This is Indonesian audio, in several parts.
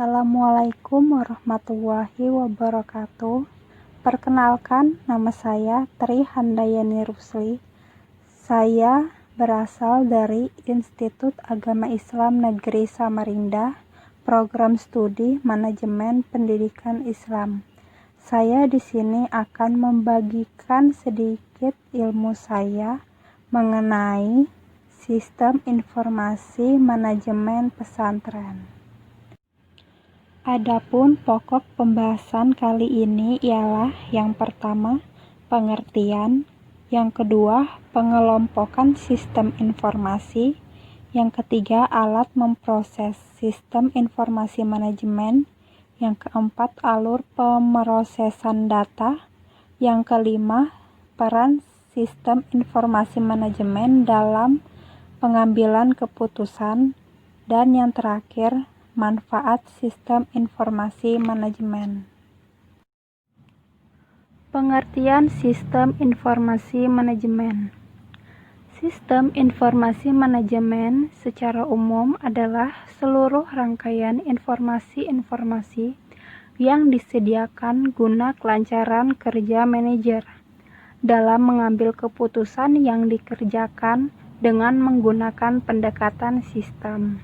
Assalamualaikum warahmatullahi wabarakatuh. Perkenalkan, nama saya Tri Handayani Rusli. Saya berasal dari Institut Agama Islam Negeri Samarinda, Program Studi Manajemen Pendidikan Islam. Saya di sini akan membagikan sedikit ilmu saya mengenai sistem informasi manajemen pesantren. Adapun pokok pembahasan kali ini ialah yang pertama, pengertian, yang kedua, pengelompokan sistem informasi, yang ketiga, alat memproses sistem informasi manajemen, yang keempat, alur pemrosesan data, yang kelima, peran sistem informasi manajemen dalam pengambilan keputusan, dan yang terakhir, manfaat sistem informasi manajemen. Pengertian sistem informasi manajemen. Sistem informasi manajemen secara umum adalah seluruh rangkaian informasi-informasi yang disediakan guna kelancaran kerja manajer dalam mengambil keputusan yang dikerjakan dengan menggunakan pendekatan sistem.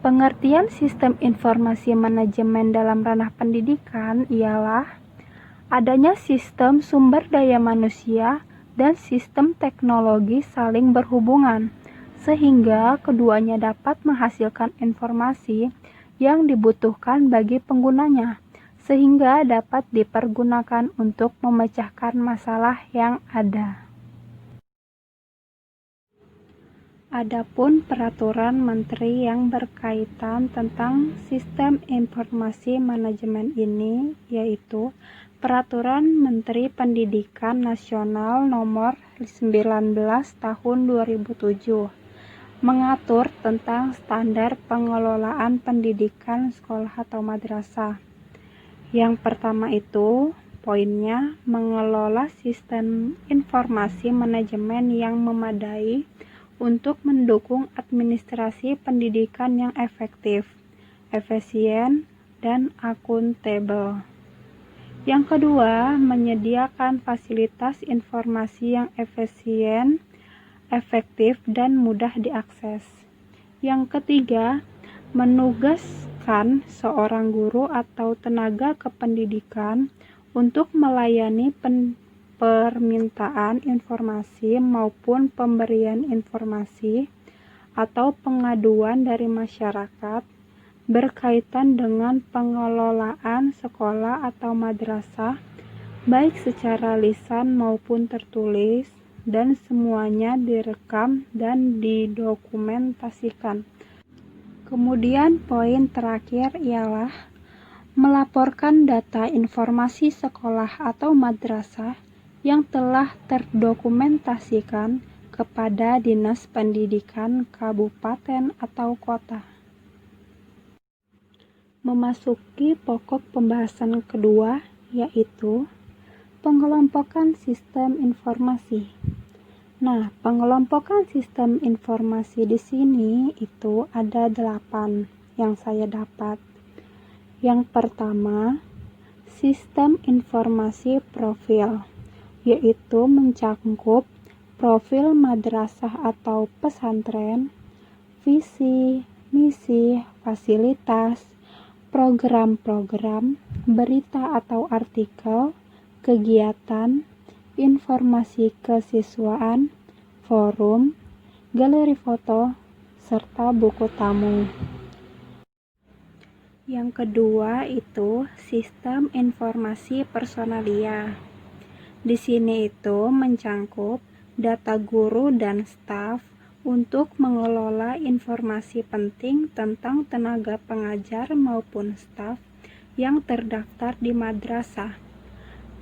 Pengertian sistem informasi manajemen dalam ranah pendidikan ialah adanya sistem sumber daya manusia dan sistem teknologi saling berhubungan, sehingga keduanya dapat menghasilkan informasi yang dibutuhkan bagi penggunanya, sehingga dapat dipergunakan untuk memecahkan masalah yang ada. Adapun peraturan menteri yang berkaitan tentang sistem informasi manajemen ini yaitu Peraturan Menteri Pendidikan Nasional Nomor 19 Tahun 2007 mengatur tentang standar pengelolaan pendidikan sekolah atau madrasah. Yang pertama itu poinnya mengelola sistem informasi manajemen yang memadai untuk mendukung administrasi pendidikan yang efektif, efisien, dan akuntabel. Yang kedua, menyediakan fasilitas informasi yang efisien, efektif, dan mudah diakses. Yang ketiga, menugaskan seorang guru atau tenaga kependidikan untuk melayani permintaan informasi maupun pemberian informasi atau pengaduan dari masyarakat berkaitan dengan pengelolaan sekolah atau madrasah baik secara lisan maupun tertulis, dan semuanya direkam dan didokumentasikan. Kemudian poin terakhir ialah melaporkan data informasi sekolah atau madrasah yang telah terdokumentasikan kepada Dinas Pendidikan Kabupaten atau Kota. Memasuki pokok pembahasan kedua, yaitu pengelompokan sistem informasi. Nah, pengelompokan sistem informasi di sini itu ada 8 yang saya dapat. Yang pertama, sistem informasi profil, yaitu mencakup profil madrasah atau pesantren, visi, misi, fasilitas, program-program, berita atau artikel, kegiatan, informasi kesiswaan, forum, galeri foto, serta buku tamu. Yang kedua itu sistem informasi personalia. Di sini itu mencangkup data guru dan staf untuk mengelola informasi penting tentang tenaga pengajar maupun staf yang terdaftar di madrasah,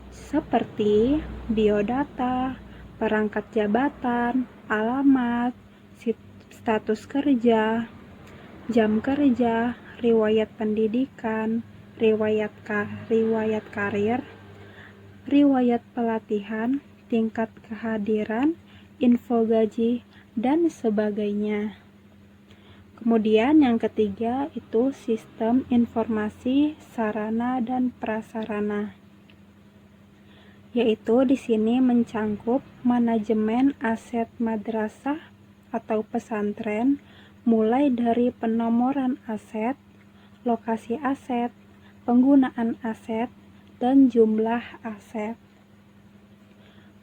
seperti biodata, perangkat jabatan, alamat, status kerja, jam kerja, riwayat pendidikan, riwayat karir, riwayat pelatihan, tingkat kehadiran, info gaji, dan sebagainya. Kemudian yang ketiga itu sistem informasi sarana dan prasarana, yaitu di sini mencangkup manajemen aset madrasah atau pesantren, mulai dari penomoran aset, lokasi aset, penggunaan aset, dan jumlah aset.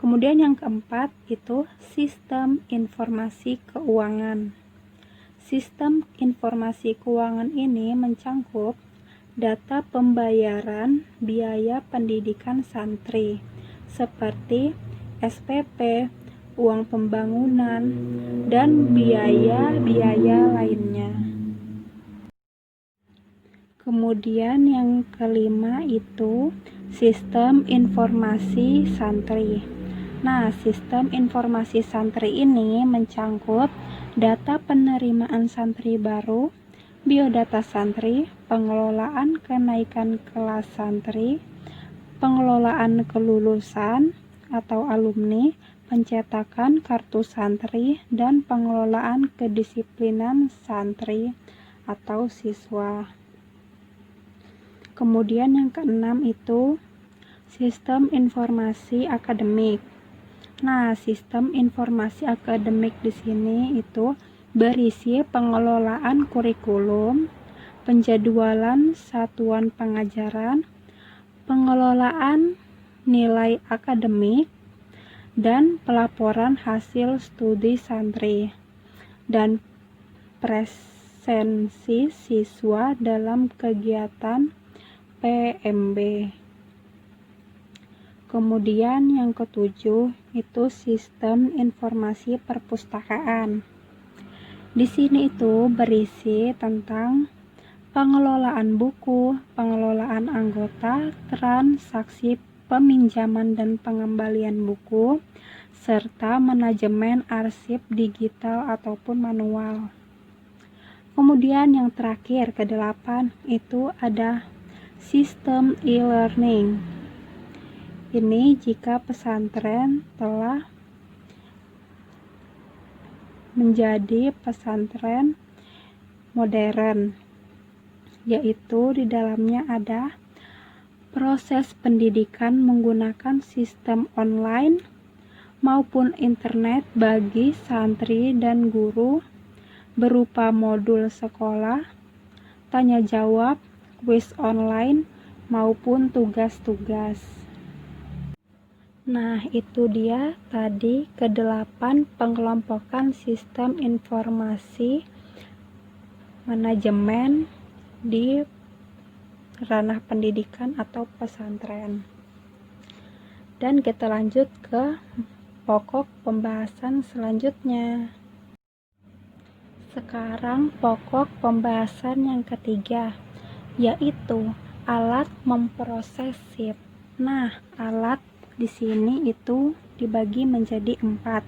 Kemudian yang keempat itu sistem informasi keuangan. Sistem informasi keuangan ini mencangkup data pembayaran biaya pendidikan santri seperti SPP, uang pembangunan, dan biaya-biaya lainnya. Kemudian yang kelima itu sistem informasi santri. Nah, sistem informasi santri ini mencangkup data penerimaan santri baru, biodata santri, pengelolaan kenaikan kelas santri, pengelolaan kelulusan atau alumni, pencetakan kartu santri, dan pengelolaan kedisiplinan santri atau siswa. Kemudian yang keenam itu sistem informasi akademik. Nah, sistem informasi akademik di sini itu berisi pengelolaan kurikulum, penjadwalan satuan pengajaran, pengelolaan nilai akademik, dan pelaporan hasil studi santri, dan presensi siswa dalam kegiatan PMB. Kemudian yang ketujuh itu sistem informasi perpustakaan. Di sini itu berisi tentang pengelolaan buku, pengelolaan anggota, transaksi peminjaman dan pengembalian buku, serta manajemen arsip digital ataupun manual. Kemudian yang terakhir ke-8 itu ada sistem e-learning. Ini jika pesantren telah menjadi pesantren modern, yaitu di dalamnya ada proses pendidikan menggunakan sistem online maupun internet bagi santri dan guru berupa modul sekolah, tanya jawab, kuis online, maupun tugas-tugas. Nah, itu dia tadi ke-8 pengelompokan sistem informasi manajemen di ranah pendidikan atau pesantren. Dan kita lanjut ke pokok pembahasan selanjutnya. Sekarang pokok pembahasan yang ketiga, yaitu alat memproses SIP. Nah, alat di sini itu dibagi menjadi 4.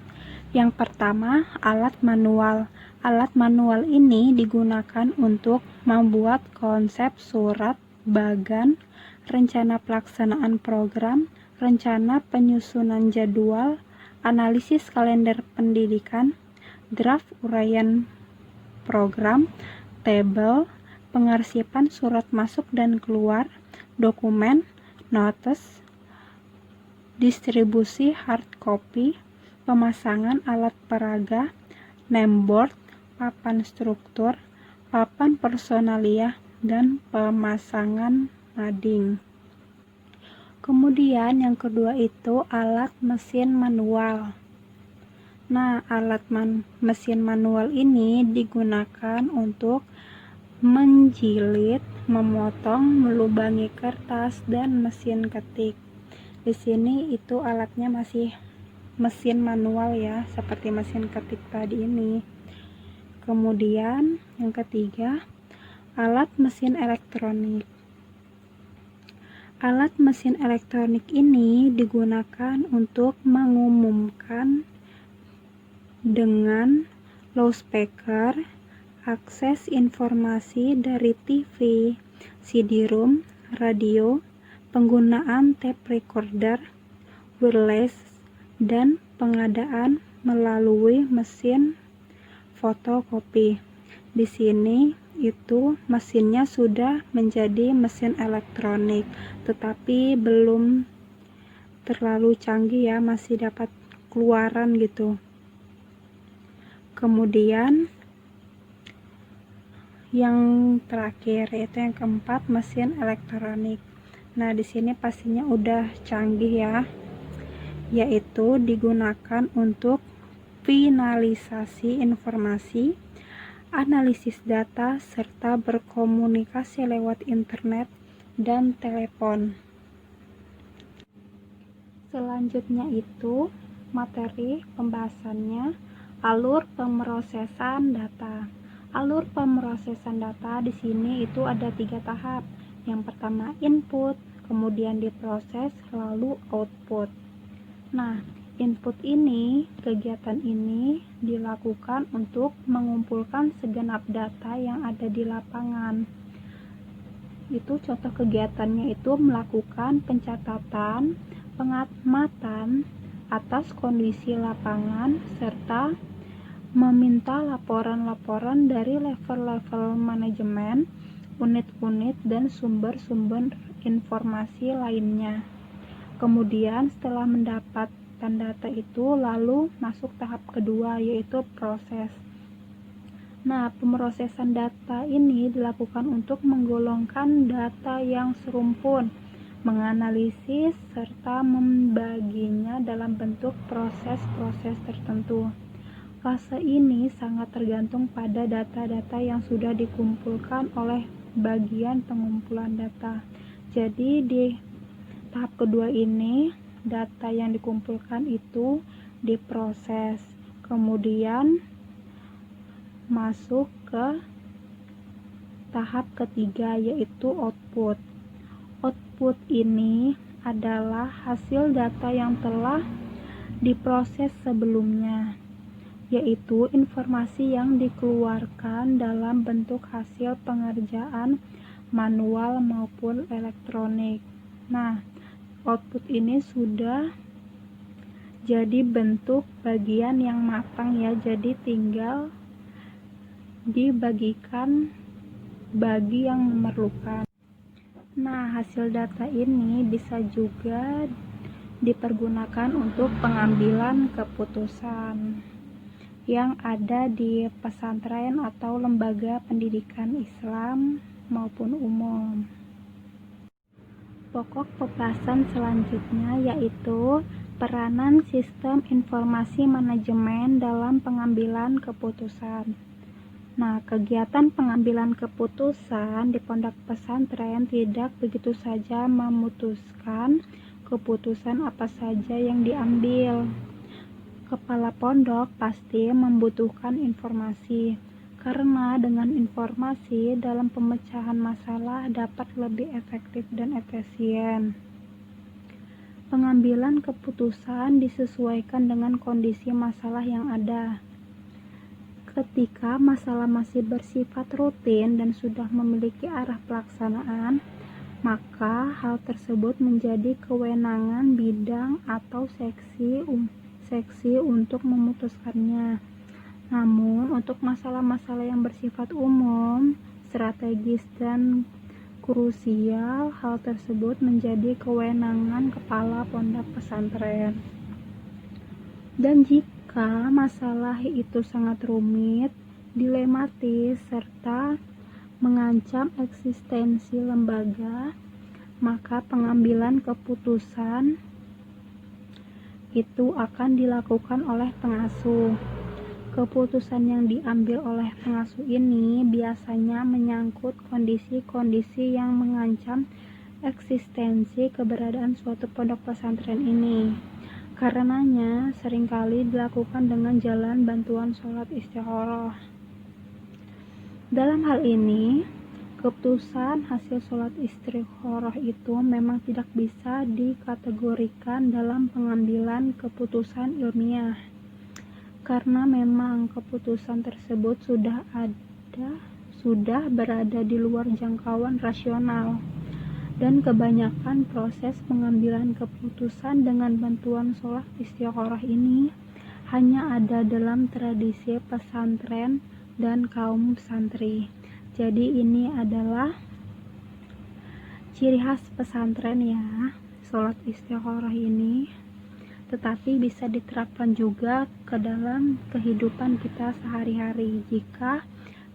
Yang pertama, alat manual. Alat manual ini digunakan untuk membuat konsep surat bagan, rencana pelaksanaan program, rencana penyusunan jadwal, analisis kalender pendidikan, draft uraian program, tabel, pengarsipan surat masuk dan keluar, dokumen, notes, distribusi hard copy, pemasangan alat peraga, nameboard, papan struktur, papan personalia, dan pemasangan mading. Kemudian yang kedua itu alat mesin manual. Nah, alat mesin manual ini digunakan untuk menjilid, memotong, melubangi kertas, dan mesin ketik. Di sini itu alatnya masih mesin manual ya, seperti mesin ketik tadi ini. Kemudian yang ketiga, alat mesin elektronik. Alat mesin elektronik ini digunakan untuk mengumumkan dengan loudspeaker, akses informasi dari TV, CD-ROM, radio, penggunaan tape recorder, wireless, dan pengadaan melalui mesin fotokopi. Di sini itu mesinnya sudah menjadi mesin elektronik, tetapi belum terlalu canggih ya, masih dapat keluaran gitu. Kemudian yang terakhir yaitu yang keempat, mesin elektronik. Nah, di sini pastinya udah canggih ya, yaitu digunakan untuk finalisasi informasi, analisis data, serta berkomunikasi lewat internet dan telepon. Selanjutnya itu materi pembahasannya alur pemrosesan data. Alur pemrosesan data di sini itu ada 3 tahap. Yang pertama input, kemudian diproses, lalu output. Nah, input ini, kegiatan ini dilakukan untuk mengumpulkan segenap data yang ada di lapangan. Itu contoh kegiatannya itu melakukan pencatatan, pengamatan atas kondisi lapangan, serta meminta laporan-laporan dari level-level manajemen, unit-unit, dan sumber-sumber informasi lainnya. Kemudian setelah mendapatkan data itu, lalu masuk tahap kedua, yaitu proses. Nah, pemrosesan data ini dilakukan untuk menggolongkan data yang serumpun, menganalisis, serta membaginya dalam bentuk proses-proses tertentu. Fase ini sangat tergantung pada data-data yang sudah dikumpulkan oleh bagian pengumpulan data. Jadi di tahap kedua ini, data yang dikumpulkan itu diproses, kemudian masuk ke tahap ketiga, yaitu output. Output ini adalah hasil data yang telah diproses sebelumnya, yaitu informasi yang dikeluarkan dalam bentuk hasil pengerjaan manual maupun elektronik. Nah, output ini sudah jadi bentuk bagian yang matang ya, jadi tinggal dibagikan bagi yang memerlukan. Nah, hasil data ini bisa juga dipergunakan untuk pengambilan keputusan yang ada di pesantren atau lembaga pendidikan Islam maupun umum. Pokok pembahasan selanjutnya yaitu peranan sistem informasi manajemen dalam pengambilan keputusan. Nah, kegiatan pengambilan keputusan di pondok pesantren tidak begitu saja memutuskan keputusan apa saja yang diambil. Kepala pondok pasti membutuhkan informasi, karena dengan informasi dalam pemecahan masalah dapat lebih efektif dan efisien. Pengambilan keputusan disesuaikan dengan kondisi masalah yang ada. Ketika masalah masih bersifat rutin dan sudah memiliki arah pelaksanaan, maka hal tersebut menjadi kewenangan bidang atau seksi untuk memutuskannya. Namun, untuk masalah-masalah yang bersifat umum, strategis, dan krusial, hal tersebut menjadi kewenangan kepala pondok pesantren. Dan jika masalah itu sangat rumit, dilematis, serta mengancam eksistensi lembaga, maka pengambilan keputusan itu akan dilakukan oleh pengasuh. Keputusan yang diambil oleh pengasuh ini biasanya menyangkut kondisi-kondisi yang mengancam eksistensi keberadaan suatu pondok pesantren ini. Karenanya seringkali dilakukan dengan jalan bantuan sholat istikharah. Dalam hal ini, keputusan hasil sholat istikharah itu memang tidak bisa dikategorikan dalam pengambilan keputusan ilmiah, karena memang keputusan tersebut sudah berada di luar jangkauan rasional, dan kebanyakan proses pengambilan keputusan dengan bantuan sholat istikharah ini hanya ada dalam tradisi pesantren dan kaum santri. Jadi ini adalah ciri khas pesantren ya, sholat istikharah ini, tetapi bisa diterapkan juga ke dalam kehidupan kita sehari-hari jika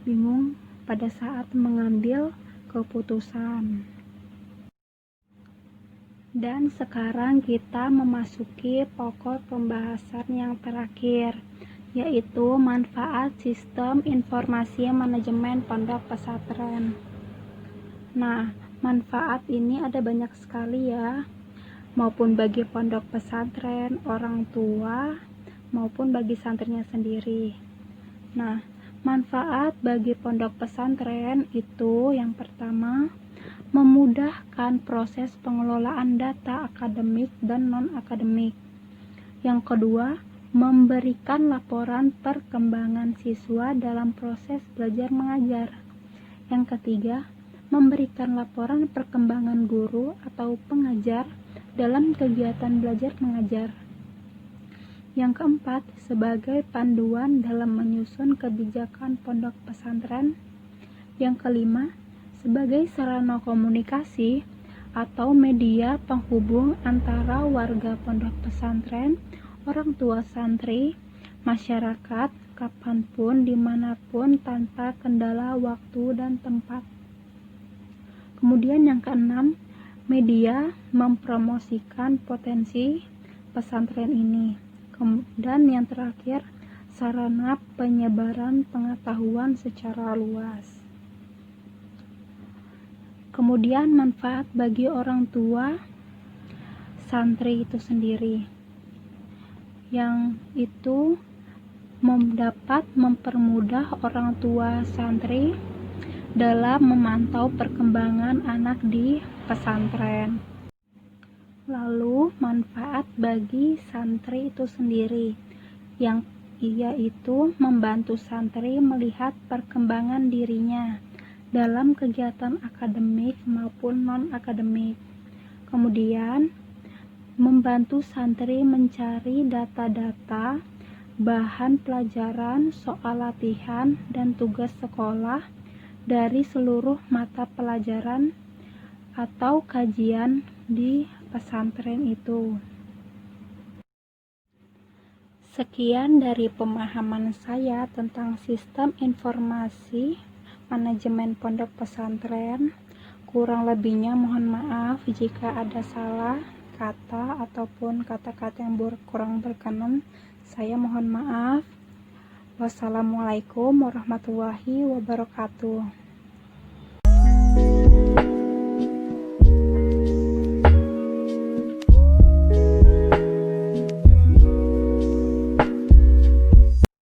bingung pada saat mengambil keputusan. Dan sekarang kita memasuki pokok pembahasan yang terakhir, yaitu manfaat sistem informasi manajemen pondok pesantren. Nah, manfaat ini ada banyak sekali ya, maupun bagi pondok pesantren, orang tua, maupun bagi santrinya sendiri. Nah, manfaat bagi pondok pesantren itu yang pertama, memudahkan proses pengelolaan data akademik dan non-akademik. Yang kedua, memberikan laporan perkembangan siswa dalam proses belajar mengajar. Yang ketiga, memberikan laporan perkembangan guru atau pengajar dalam kegiatan belajar mengajar. Yang keempat, sebagai panduan dalam menyusun kebijakan pondok pesantren. Yang kelima, sebagai sarana komunikasi atau media penghubung antara warga pondok pesantren, orang tua santri, masyarakat, kapanpun, dimanapun, tanpa kendala waktu dan tempat. Kemudian yang keenam, media mempromosikan potensi pesantren ini. Dan yang terakhir, sarana penyebaran pengetahuan secara luas. Kemudian manfaat bagi orang tua santri itu sendiri, yang itu dapat mempermudah orang tua santri dalam memantau perkembangan anak di pesantren. Lalu manfaat bagi santri itu sendiri, yang yaitu membantu santri melihat perkembangan dirinya dalam kegiatan akademik maupun non-akademik. Kemudian, membantu santri mencari data-data, bahan pelajaran, soal latihan, dan tugas sekolah dari seluruh mata pelajaran atau kajian di pesantren itu. Sekian dari pemahaman saya tentang sistem informasi manajemen pondok pesantren. Kurang lebihnya mohon maaf jika ada salah kata ataupun kata-kata yang kurang berkenan. Saya mohon maaf. Wassalamualaikum warahmatullahi wabarakatuh.